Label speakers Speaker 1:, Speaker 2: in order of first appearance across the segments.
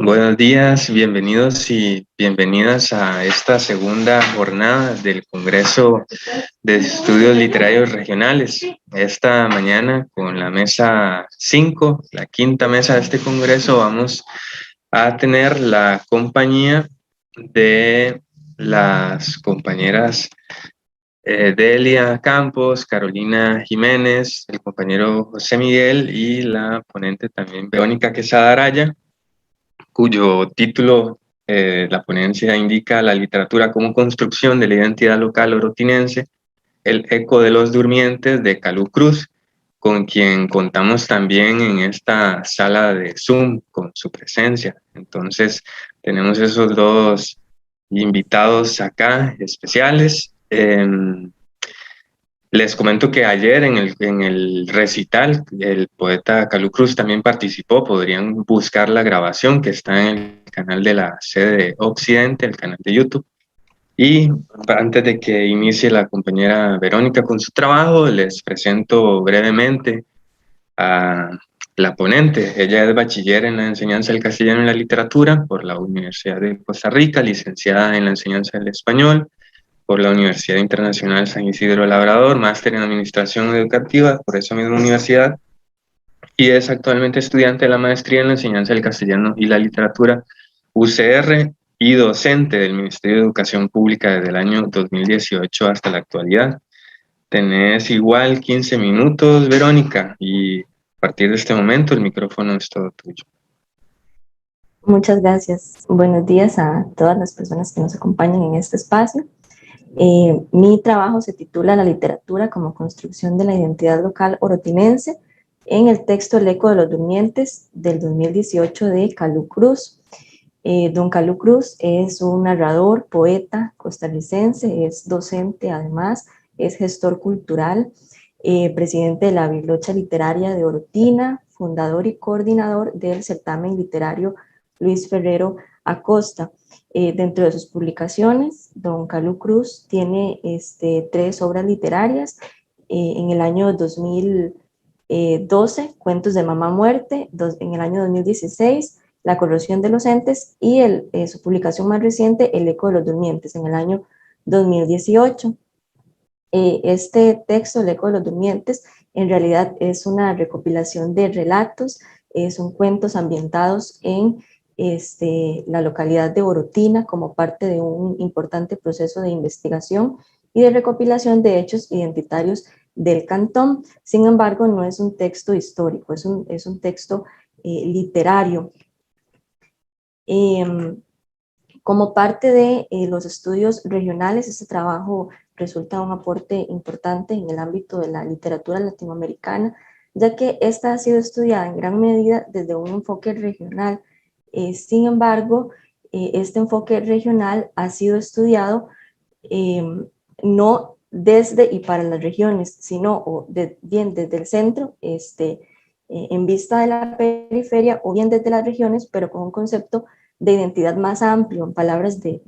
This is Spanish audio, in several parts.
Speaker 1: Buenos días, bienvenidos y bienvenidas a esta segunda jornada del Congreso de Estudios Literarios Regionales. Esta mañana con la mesa 5, la quinta mesa de este Congreso, vamos a tener la compañía de las compañeras Delia Campos, Carolina Jiménez, el compañero José Miguel y la ponente también Verónica Quesada Araya, cuyo título, la ponencia indica la literatura como construcción de la identidad local orotinense, el eco de los durmientes de Calú Cruz, con quien contamos también en esta sala de Zoom con su presencia. Entonces, tenemos esos dos invitados acá especiales. Les comento que ayer en el recital el poeta Calú Cruz también participó. Podrían buscar la grabación que está en el canal de la sede de Occidente, el canal de YouTube. Y antes de que inicie la compañera Verónica con su trabajo, les presento brevemente a la ponente. Ella es bachiller en la enseñanza del castellano y la literatura por la Universidad de Costa Rica, licenciada en la enseñanza del español por la Universidad Internacional San Isidro Labrador, máster en Administración Educativa por esa misma universidad, y es actualmente estudiante de la maestría en la enseñanza del castellano y la literatura UCR y docente del Ministerio de Educación Pública desde el año 2018 hasta la actualidad. Tenés igual 15 minutos, Verónica, y a partir de este momento el micrófono es todo tuyo.
Speaker 2: Muchas gracias. Buenos días a todas las personas que nos acompañan en este espacio. Mi trabajo se titula La literatura como construcción de la identidad local orotinense, en el texto El eco de los durmientes del 2018 de Calú Cruz. Don Calú Cruz es un narrador, poeta costarricense, es docente además, es gestor cultural, presidente de la Biblocha Literaria de Orotina, fundador y coordinador del certamen literario Luis Ferrero Acosta. Dentro de sus publicaciones, don Calú Cruz tiene 3 obras literarias. En el año 2012, Cuentos de Mamá Muerte, en el año 2016, La corrosión de los entes, y su publicación más reciente, El eco de los durmientes, en el año 2018. Este texto, El eco de los durmientes, en realidad es una recopilación de relatos, son cuentos ambientados en la localidad de Orotina como parte de un importante proceso de investigación y de recopilación de hechos identitarios del cantón. Sin embargo, no es un texto histórico, es un texto literario. Como parte de los estudios regionales, este trabajo resulta un aporte importante en el ámbito de la literatura latinoamericana, ya que esta ha sido estudiada en gran medida desde un enfoque regional. Sin embargo, este enfoque regional ha sido estudiado no desde y para las regiones, sino bien desde el centro, en vista de la periferia, o bien desde las regiones, pero con un concepto de identidad más amplio, en palabras de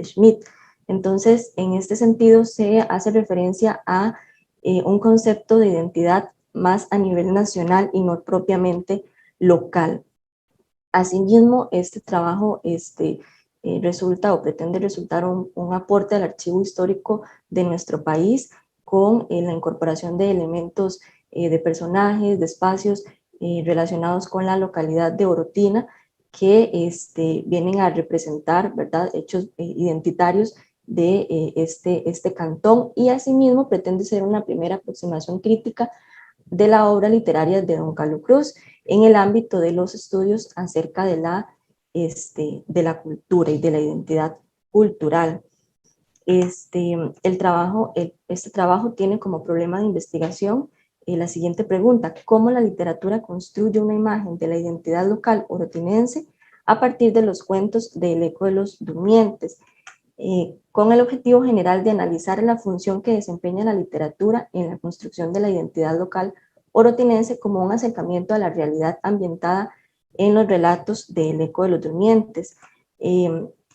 Speaker 2: Schmidt. Entonces, en este sentido, se hace referencia a un concepto de identidad más a nivel nacional y no propiamente local. Asimismo, este trabajo resulta o pretende resultar un aporte al archivo histórico de nuestro país con la incorporación de elementos de personajes, de espacios relacionados con la localidad de Orotina, que vienen a representar, ¿verdad?, hechos identitarios de este cantón, y asimismo pretende ser una primera aproximación crítica de la obra literaria de don Calú Cruz en el ámbito de los estudios acerca de la cultura y de la identidad cultural. Este trabajo tiene como problema de investigación la siguiente pregunta: ¿cómo la literatura construye una imagen de la identidad local orotinense a partir de los cuentos del eco de los durmientes? Con el objetivo general de analizar la función que desempeña la literatura en la construcción de la identidad local orotinense como un acercamiento a la realidad ambientada en los relatos del eco de los durmientes.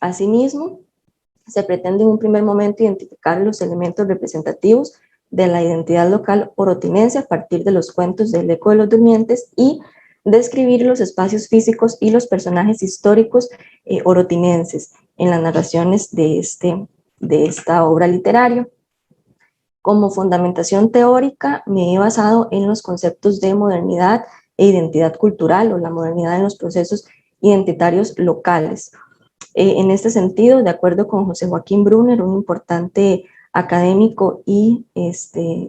Speaker 2: Asimismo, se pretende en un primer momento identificar los elementos representativos de la identidad local orotinense a partir de los cuentos del eco de los durmientes y describir los espacios físicos y los personajes históricos orotinenses en las narraciones de esta obra literaria. Como fundamentación teórica me he basado en los conceptos de modernidad e identidad cultural, o la modernidad en los procesos identitarios locales. En este sentido, de acuerdo con José Joaquín Brunner, un importante académico e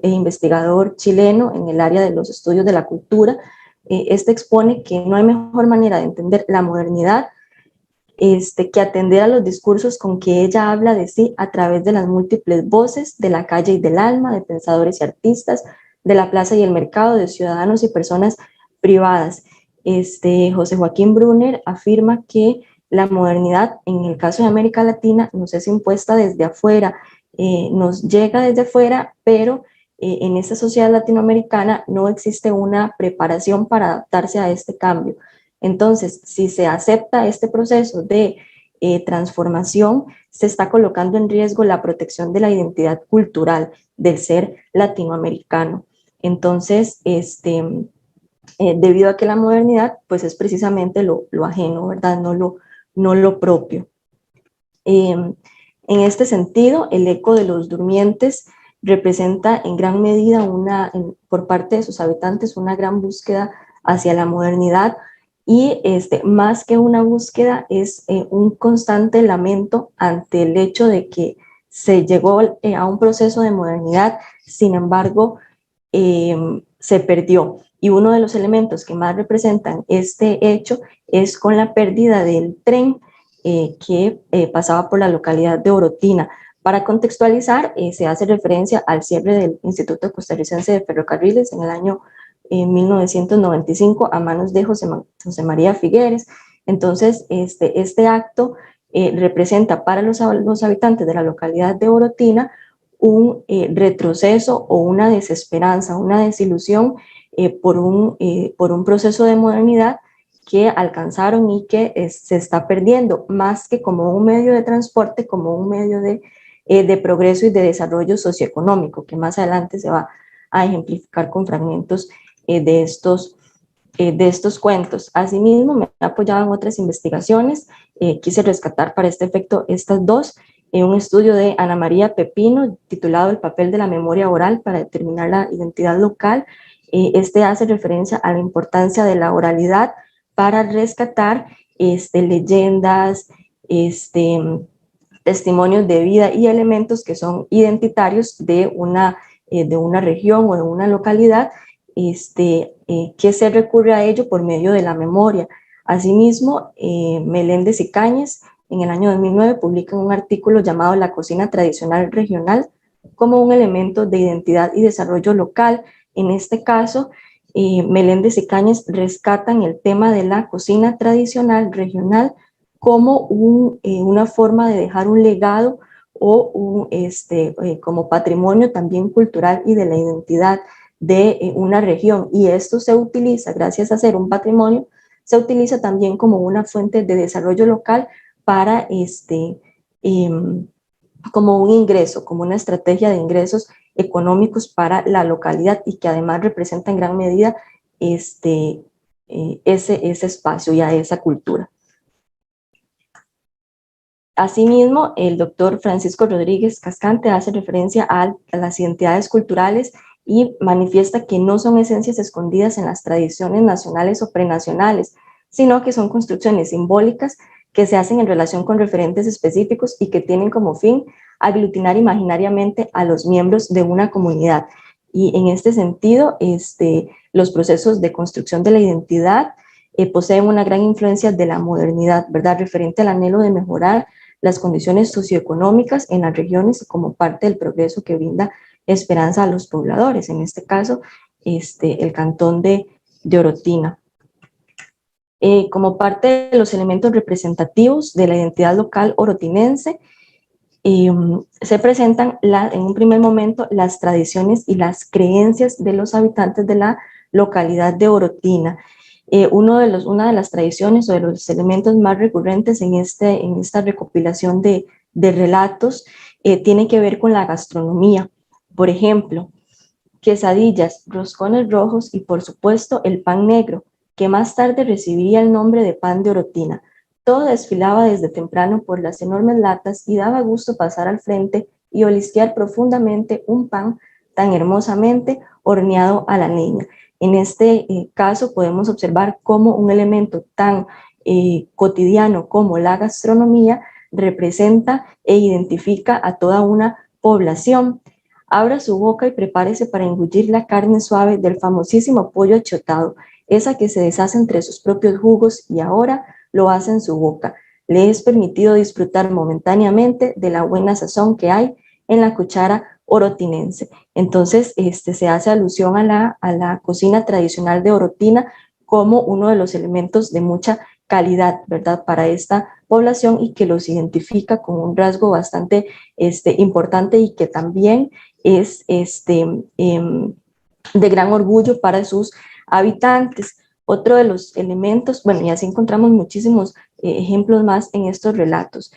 Speaker 2: investigador chileno en el área de los estudios de la cultura, este expone que no hay mejor manera de entender la modernidad que atender a los discursos con que ella habla de sí a través de las múltiples voces de la calle y del alma, de pensadores y artistas, de la plaza y el mercado, de ciudadanos y personas privadas. José Joaquín Brunner afirma que la modernidad, en el caso de América Latina, nos es impuesta desde afuera, nos llega desde afuera, pero en esta sociedad latinoamericana no existe una preparación para adaptarse a este cambio. Entonces, si se acepta este proceso de transformación, se está colocando en riesgo la protección de la identidad cultural del ser latinoamericano. Entonces, debido a que la modernidad, pues es precisamente lo ajeno, ¿verdad? No lo propio. En este sentido, el eco de los durmientes representa en gran medida por parte de sus habitantes una gran búsqueda hacia la modernidad, y más que una búsqueda es un constante lamento ante el hecho de que se llegó a un proceso de modernidad, sin embargo se perdió, y uno de los elementos que más representan este hecho es con la pérdida del tren que pasaba por la localidad de Orotina. Para contextualizar, se hace referencia al cierre del Instituto Costarricense de Ferrocarriles en el año 1995 a manos de José María Figueres. Entonces, este acto representa para los habitantes de la localidad de Orotina un retroceso o una desesperanza, una desilusión por un proceso de modernidad que alcanzaron y que se está perdiendo, más que como un medio de transporte, como un medio de progreso y de desarrollo socioeconómico, que más adelante se va a ejemplificar con fragmentos de estos cuentos. Asimismo, me he apoyado en otras investigaciones, quise rescatar para este efecto estas dos, un estudio de Ana María Pepino titulado El papel de la memoria oral para determinar la identidad local. Este hace referencia a la importancia de la oralidad para rescatar leyendas, testimonios de vida y elementos que son identitarios de una región o de una localidad, que se recurre a ello por medio de la memoria. Asimismo, Meléndez y Cáñez en el año 2009 publican un artículo llamado La cocina tradicional regional como un elemento de identidad y desarrollo local. En este caso, Meléndez y Cáñez rescatan el tema de la cocina tradicional regional como una forma de dejar un legado o como patrimonio también cultural y de la identidad de una región, y esto se utiliza, gracias a ser un patrimonio, se utiliza también como una fuente de desarrollo local para como un ingreso, como una estrategia de ingresos económicos para la localidad, y que además representa en gran medida ese espacio y a esa cultura. Asimismo, el doctor Francisco Rodríguez Cascante hace referencia a las identidades culturales y manifiesta que no son esencias escondidas en las tradiciones nacionales o prenacionales, sino que son construcciones simbólicas que se hacen en relación con referentes específicos y que tienen como fin aglutinar imaginariamente a los miembros de una comunidad. Y en este sentido, los procesos de construcción de la identidad poseen una gran influencia de la modernidad, ¿verdad?, referente al anhelo de mejorar las condiciones socioeconómicas en las regiones como parte del progreso que brinda esperanza a los pobladores, en este caso, el cantón de Orotina. Como parte de los elementos representativos de la identidad local orotinense, se presentan en un primer momento las tradiciones y las creencias de los habitantes de la localidad de Orotina. Una de las tradiciones o de los elementos más recurrentes en esta recopilación de relatos tiene que ver con la gastronomía. Por ejemplo, quesadillas, roscones rojos y por supuesto el pan negro, que más tarde recibiría el nombre de pan de Orotina. Todo desfilaba desde temprano por las enormes latas y daba gusto pasar al frente y olisquear profundamente un pan tan hermosamente horneado a la leña. En este caso podemos observar cómo un elemento tan cotidiano como la gastronomía representa e identifica a toda una población. Abra su boca y prepárese para engullir la carne suave del famosísimo pollo achotado, esa que se deshace entre sus propios jugos y ahora lo hace en su boca. Le es permitido disfrutar momentáneamente de la buena sazón que hay en la cuchara orotinense. Entonces, se hace alusión a la cocina tradicional de Orotina como uno de los elementos de mucha calidad, ¿verdad?, para esta población y que los identifica con un rasgo bastante importante y que también es de gran orgullo para sus habitantes. Otro de los elementos, bueno, y así encontramos muchísimos ejemplos más en estos relatos,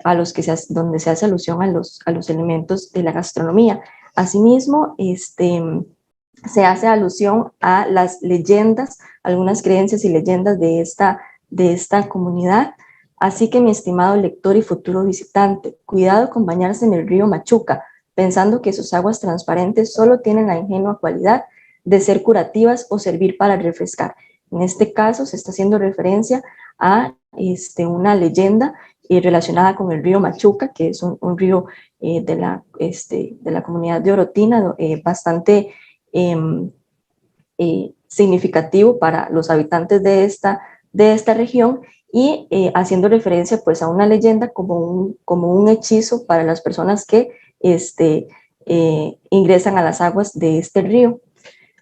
Speaker 2: a los que donde se hace alusión a los elementos de la gastronomía. Asimismo, se hace alusión a las leyendas, algunas creencias y leyendas de esta comunidad. Así que, mi estimado lector y futuro visitante, cuidado con bañarse en el río Machuca, pensando que sus aguas transparentes solo tienen la ingenua cualidad de ser curativas o servir para refrescar. En este caso se está haciendo referencia a una leyenda relacionada con el río Machuca, que es un río de la comunidad de Orotina, bastante significativo para los habitantes de esta región, y haciendo referencia pues a una leyenda como un hechizo para las personas que ingresan a las aguas de este río.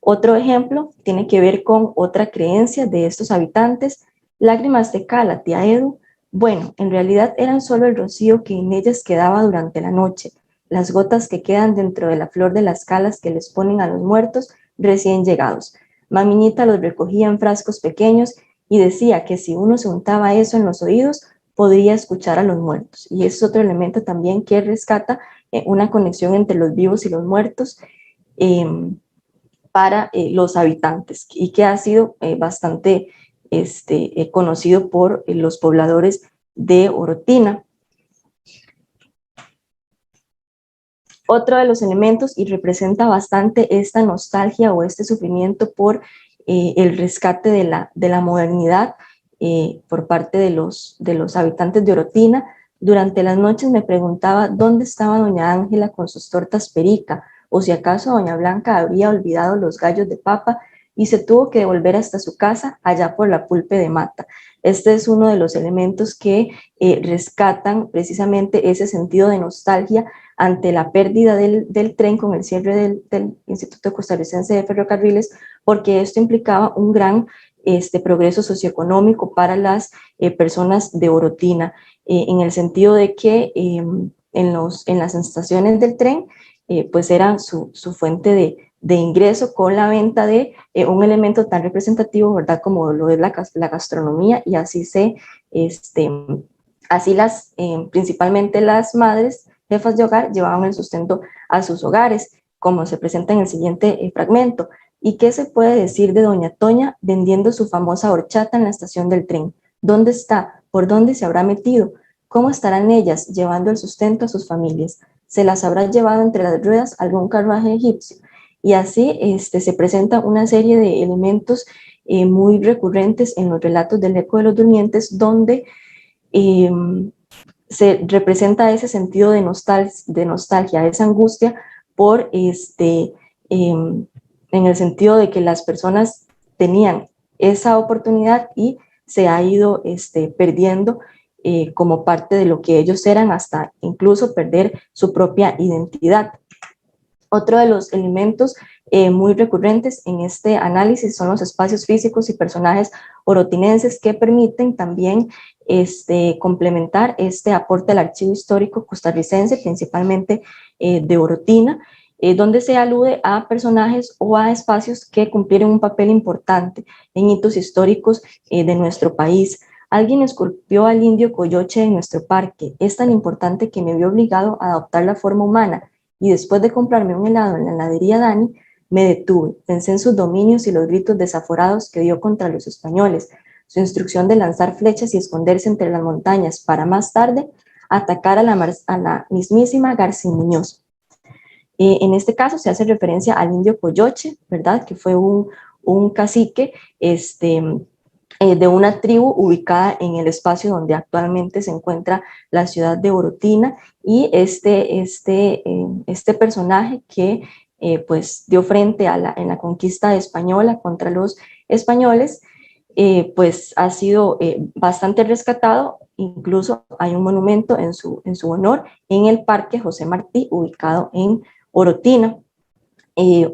Speaker 2: Otro ejemplo tiene que ver con otra creencia de estos habitantes: lágrimas de Cala, tía Edu. Bueno, en realidad eran solo el rocío que en ellas quedaba durante la noche, las gotas que quedan dentro de la flor de las calas que les ponen a los muertos recién llegados. Mamiñita los recogía en frascos pequeños y decía que si uno se untaba eso en los oídos, podría escuchar a los muertos. Y es otro elemento también que rescata una conexión entre los vivos y los muertos para los habitantes, y que ha sido bastante conocido por los pobladores de Orotina. Otro de los elementos, y representa bastante esta nostalgia o este sufrimiento por el rescate de la modernidad por parte de los habitantes de Orotina. Durante las noches me preguntaba dónde estaba doña Ángela con sus tortas perica, o si acaso doña Blanca habría olvidado los gallos de papa y se tuvo que devolver hasta su casa allá por la Pulpe de Mata. Este es uno de los elementos que rescatan precisamente ese sentido de nostalgia ante la pérdida del tren con el cierre del Instituto Costarricense de Ferrocarriles, porque esto implicaba un gran progreso socioeconómico para las personas de Orotina, en el sentido de que en las estaciones del tren pues era su fuente de ingreso con la venta de un elemento tan representativo, ¿verdad?, como lo es la gastronomía, y así principalmente las madres jefas de hogar llevaban el sustento a sus hogares, como se presenta en el siguiente fragmento. ¿Y qué se puede decir de doña Toña vendiendo su famosa horchata en la estación del tren? ¿Dónde está? ¿Por dónde se habrá metido? ¿Cómo estarán ellas llevando el sustento a sus familias? ¿Se las habrá llevado entre las ruedas algún carruaje egipcio? Y así se presenta una serie de elementos muy recurrentes en los relatos del Eco de los Durmientes, donde se representa ese sentido de nostalgia, esa angustia por en el sentido de que las personas tenían esa oportunidad y se ha ido perdiendo como parte de lo que ellos eran, hasta incluso perder su propia identidad. Otro de los elementos muy recurrentes en este análisis son los espacios físicos y personajes orotinenses, que permiten también complementar este aporte al archivo histórico costarricense, principalmente de Orotina, donde se alude a personajes o a espacios que cumplieron un papel importante en hitos históricos de nuestro país. Alguien esculpió al indio Coyoche en nuestro parque. Es tan importante que me vio obligado a adoptar la forma humana, y después de comprarme un helado en la heladería Dani, me detuve, pensé en sus dominios y los gritos desaforados que dio contra los españoles, su instrucción de lanzar flechas y esconderse entre las montañas para más tarde atacar a la mismísima García Muñoz. En este caso se hace referencia al indio Coyoche, ¿verdad? Que fue un cacique de una tribu ubicada en el espacio donde actualmente se encuentra la ciudad de Orotina, y este personaje que pues dio frente en la conquista española contra los españoles, pues ha sido bastante rescatado. Incluso hay un monumento en su honor en el Parque José Martí, ubicado en Orotina.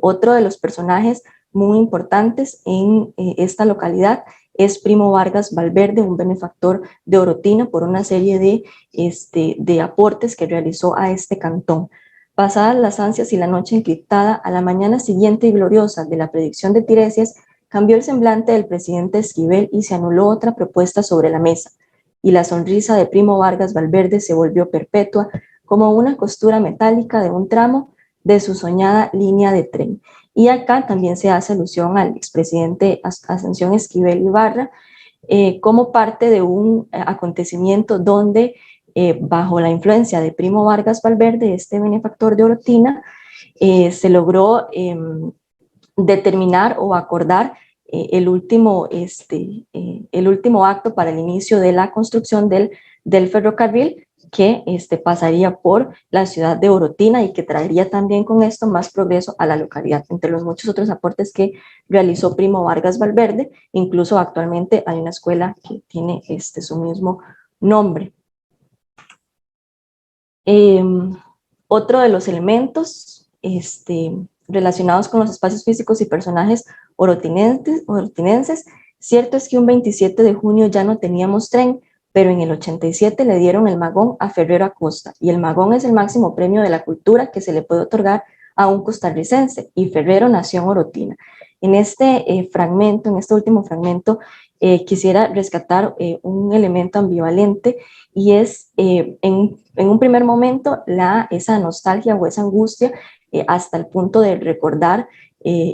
Speaker 2: Otro de los personajes muy importantes en esta localidad es Primo Vargas Valverde, un benefactor de Orotina por una serie de aportes que realizó a este cantón. Pasadas las ansias y la noche encriptada, a la mañana siguiente y gloriosa de la predicción de Tiresias, cambió el semblante del presidente Esquivel y se anuló otra propuesta sobre la mesa, y la sonrisa de Primo Vargas Valverde se volvió perpetua como una costura metálica de un tramo de su soñada línea de tren. Y acá también se hace alusión al expresidente Ascensión Esquivel Ibarra como parte de un acontecimiento donde bajo la influencia de Primo Vargas Valverde, este benefactor de Orotina, se logró determinar o acordar el último acto para el inicio de la construcción del ferrocarril que pasaría por la ciudad de Orotina y que traería también con esto más progreso a la localidad. Entre los muchos otros aportes que realizó Primo Vargas Valverde, incluso actualmente hay una escuela que tiene su mismo nombre. Otro de los elementos relacionados con los espacios físicos y personajes orotinenses, cierto es que un 27 de junio ya no teníamos tren, pero en el 87 le dieron el Magón a Ferrero Acosta, y el Magón es el máximo premio de la cultura que se le puede otorgar a un costarricense, y Ferrero nació en Orotina. En este último fragmento, quisiera rescatar un elemento ambivalente, y es en un primer momento esa nostalgia o esa angustia hasta el punto de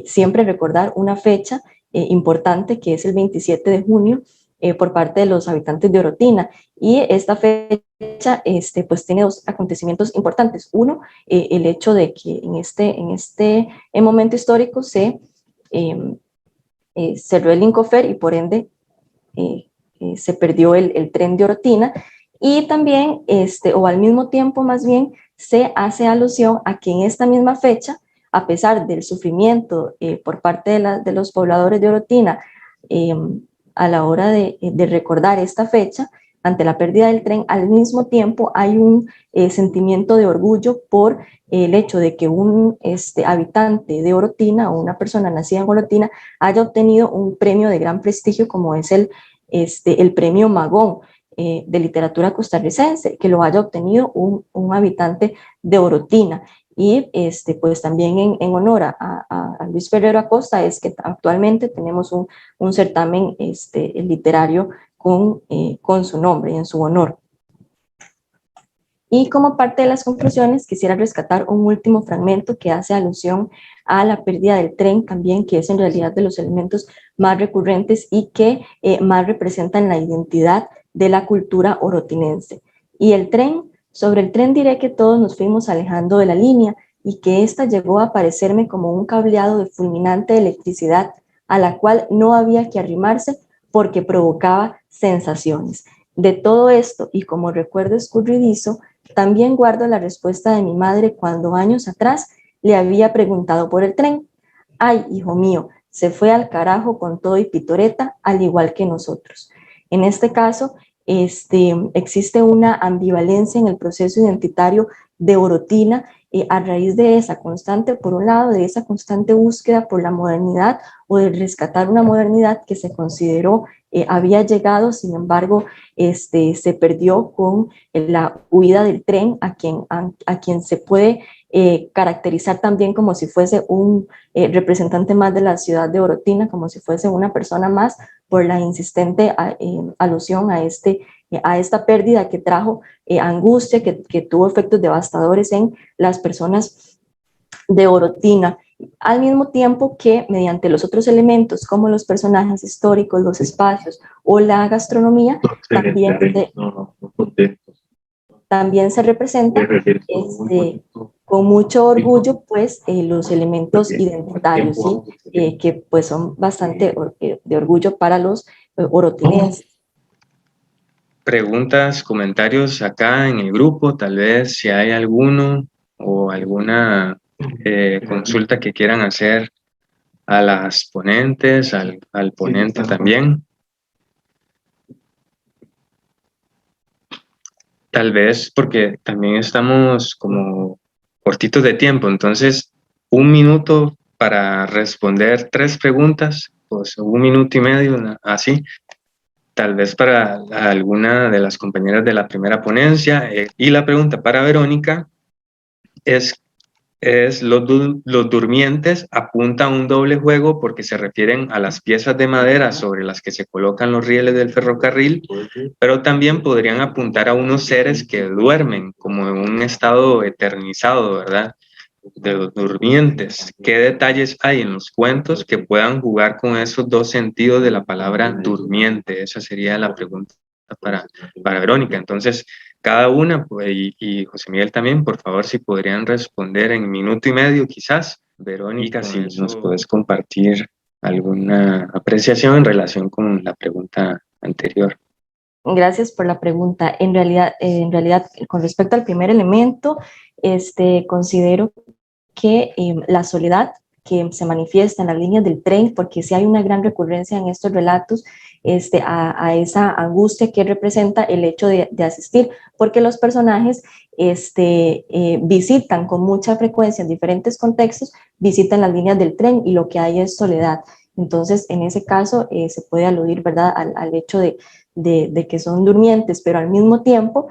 Speaker 2: siempre recordar una fecha importante que es el 27 de junio, por parte de los habitantes de Orotina. Y esta fecha pues tiene dos acontecimientos importantes. Uno, el hecho de que en este momento histórico se cerró el Incofer y por ende se perdió el tren de Orotina, y también, o al mismo tiempo más bien, se hace alusión a que en esta misma fecha, a pesar del sufrimiento por parte de los pobladores de Orotina, a la hora de recordar esta fecha, ante la pérdida del tren, al mismo tiempo hay un sentimiento de orgullo por el hecho de que un habitante de Orotina o una persona nacida en Orotina haya obtenido un premio de gran prestigio como es el premio Magón de literatura costarricense, que lo haya obtenido un habitante de Orotina. Y pues también en honor a Luis Ferrero Acosta es que actualmente tenemos un certamen literario con su nombre, en su honor. Y como parte de las conclusiones, quisiera rescatar un último fragmento que hace alusión a la pérdida del tren también, que es en realidad de los elementos más recurrentes y que más representan la identidad de la cultura orotinense. Y sobre el tren diré que todos nos fuimos alejando de la línea y que ésta llegó a parecerme como un cableado de fulminante electricidad a la cual no había que arrimarse porque provocaba sensaciones. De todo esto, y como recuerdo escurridizo, también guardo la respuesta de mi madre cuando años atrás le había preguntado por el tren. Ay, hijo mío, se fue al carajo con todo y pitoreta, al igual que nosotros. En este caso, existe una ambivalencia en el proceso identitario de Orotina a raíz de esa constante, por un lado, de esa constante búsqueda por la modernidad o de rescatar una modernidad que se consideró había llegado, sin embargo, se perdió con la huida del tren, a quien se puede caracterizar también como si fuese un representante más de la ciudad de Orotina, como si fuese una persona más, por la insistente alusión a esta pérdida que trajo angustia, que tuvo efectos devastadores en las personas de Orotina. al mismo tiempo que mediante los otros elementos como los personajes históricos, los espacios o la gastronomía, también se representa con mucho orgullo pues los elementos identitarios, ¿sí? Que pues son bastante de orgullo para los orotinenses.
Speaker 1: Preguntas, comentarios acá en el grupo, tal vez si hay alguno o alguna consulta que quieran hacer a las ponentes, al ponente también. Tal vez porque también estamos como cortitos de tiempo, entonces 1 minuto para responder 3 preguntas, pues 1 minuto y medio, así. Tal vez para alguna de las compañeras de la primera ponencia. Y la pregunta para Verónica es los durmientes apunta a un doble juego porque se refieren a las piezas de madera sobre las que se colocan los rieles del ferrocarril, pero también podrían apuntar a unos seres que duermen como en un estado eternizado, ¿verdad? De los durmientes. ¿Qué detalles hay en los cuentos que puedan jugar con esos dos sentidos de la palabra durmiente? Esa sería la pregunta para Verónica. Entonces, cada una, pues, y José Miguel también, por favor, si podrían responder en 1 minuto y medio quizás. Verónica, si nos puedes compartir alguna apreciación en relación con la pregunta anterior.
Speaker 2: Gracias por la pregunta. En realidad, con respecto al primer elemento, considero que la soledad que se manifiesta en las líneas del tren, porque sí hay una gran recurrencia en estos relatos a esa angustia que representa el hecho de asistir, porque los personajes visitan con mucha frecuencia en diferentes contextos, visitan las líneas del tren y lo que hay es soledad. Entonces, en ese caso, se puede aludir, ¿verdad?, al hecho de que son durmientes, pero al mismo tiempo,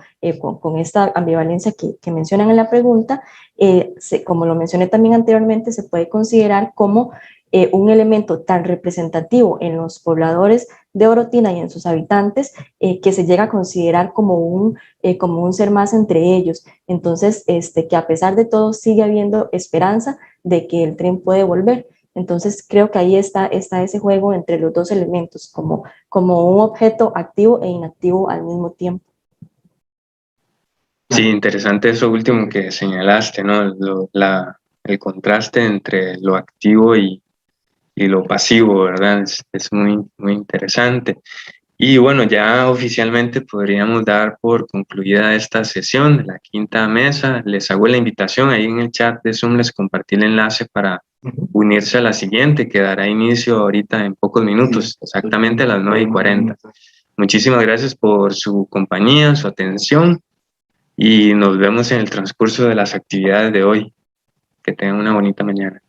Speaker 2: con esta ambivalencia que mencionan en la pregunta, como lo mencioné también anteriormente, se puede considerar como un elemento tan representativo en los pobladores de Orotina y en sus habitantes, que se llega a considerar como un ser más entre ellos. Entonces, que a pesar de todo sigue habiendo esperanza de que el tren puede volver. Entonces, creo que ahí está ese juego entre los dos elementos, como un objeto activo e inactivo al mismo tiempo.
Speaker 1: Sí, interesante eso último que señalaste, ¿no? El contraste entre lo activo y lo pasivo, ¿verdad? Es muy, muy interesante. Y bueno, ya oficialmente podríamos dar por concluida esta sesión de la quinta mesa. Les hago la invitación, ahí en el chat de Zoom les compartí el enlace para unirse a la siguiente, que dará inicio ahorita en pocos minutos, exactamente a las 9:40. Muchísimas gracias por su compañía, su atención, y nos vemos en el transcurso de las actividades de hoy. Que tengan una bonita mañana.